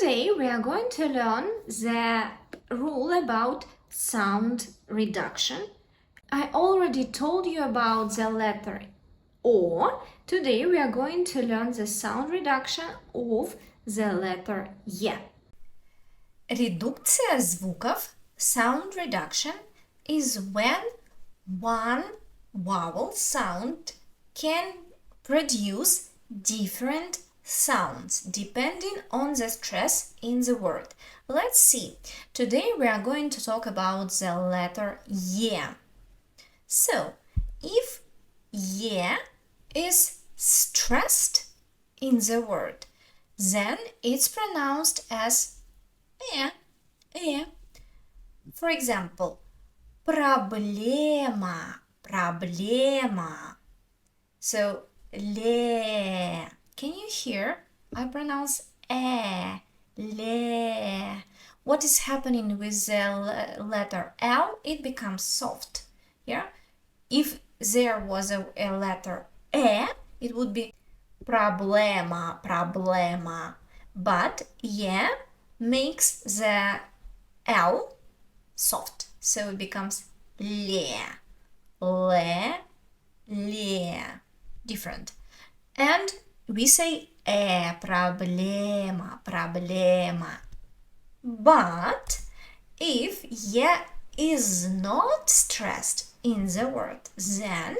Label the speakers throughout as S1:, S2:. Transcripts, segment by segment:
S1: Today we are going to learn the rule about sound reduction. I already told you about the letter O. Today we are going to learn the sound reduction of the letter E. Редукция звуков, sound reduction, is when one vowel sound can produce different sounds depending on the stress in the word. Let's see. Today we are going to talk about the letter E. So, if E is stressed in the word, then it's pronounced as e. For example, проблема, проблема. So, le. Can you hear? I pronounce le. What is happening with the letter L? It becomes soft. Yeah. If there was a letter E, it would be проблема, проблема. But E makes the L soft, so it becomes le, le, le. Different. And we say problema, problema. But if is not stressed in the word, then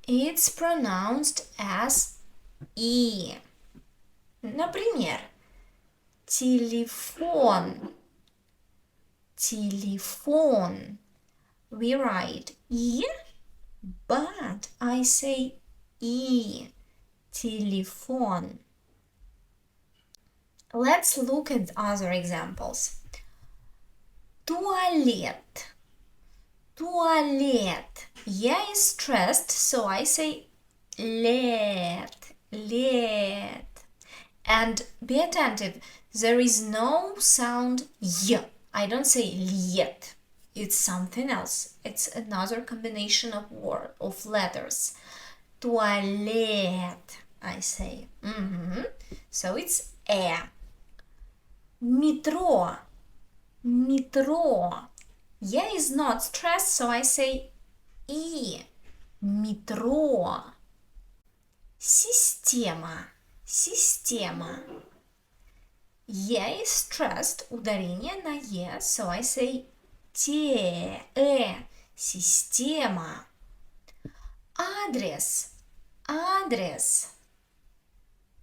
S1: it's pronounced as и. Например, телефон, телефон. We write и, but I say и. Телефон. Let's look at other examples. Туалет. Туалет. Я is stressed, so I say let, let. And be attentive, there is no sound y. I don't say liet. It's something else. It's another combination of letters. Туалет, I say. So it's Метро, метро. Is not stressed, so I say и. Метро. Система, система. Is stressed, ударение на е, so I say система. Адрес, адрес.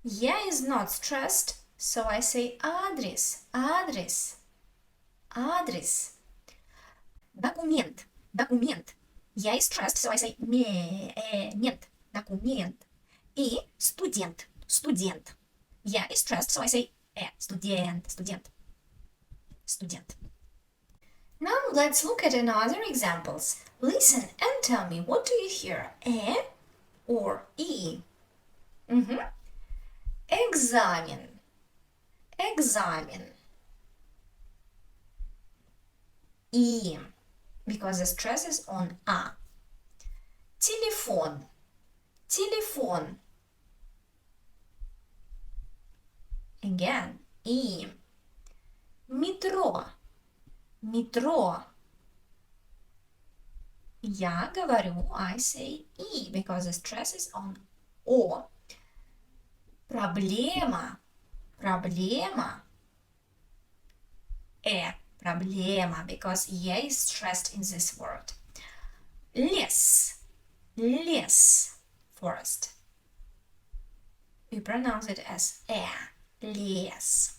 S1: Is not stressed, so I say адрес, адрес, адрес. Документ, документ. Is stressed, so I say нет, документ. И студент, студент. Is stressed, so I say студент, студент, студент. Now let's look at another examples. Listen and tell me, what do you hear? Or e? Examen, examen. E, because the stress is on a. Телефон, телефон. Again, e. Метро, метро. Я говорю, I say и, because the stress is on o. Проблема, проблема. Проблема, because is stressed in this word. Лес, лес, forest. We pronounce it as лес.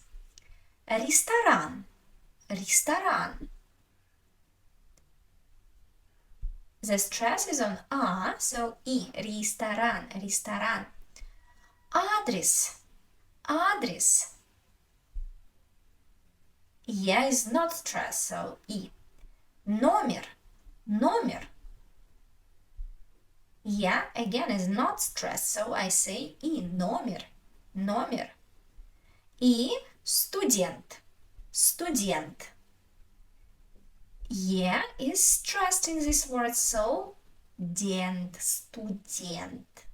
S1: Ресторан, ресторан. The stress is on a, so и, ресторан, ресторан. Адрес, адрес. Is not stressed, so и. Номер, номер. Again is not stressed, so I say и, номер, номер. И студент, студент. Is stressed in this word, so дент, студент.